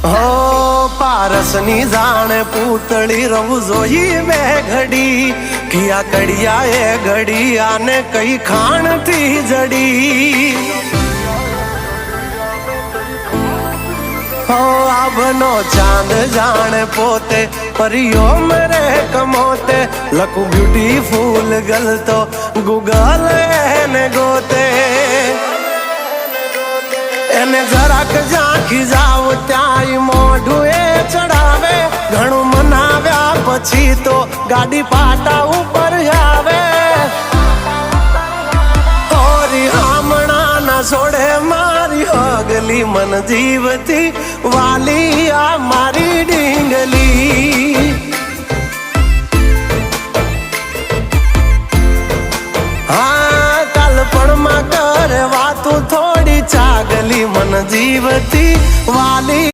હો પારસની જાણે પૂતળી રહું જોઈ બે ઘડી કિયા કડિયા એ ઘડી આને કઈ ખાણથી જડી હો આભનો ચાંદ જાણે પોતે પરિયો મરે કમોતે લખું બ્યુટીફુલ ગલ તો ગૂગલ એને ગોતે એને જરાક ઝાંખી જાવ ત્યાંય મોઢું એ ચડાવે ઘણું મનાવ્યા પછી તો ગાડી પાટા ઉપર આવે ઓરી આમણા ના છોડે મારી હગલી મન જીવતી વાલી આ મારી ડીંગલી હા કાલપણમાં કરે વાતું થોડી ચાગલી મન જીવતી વાલી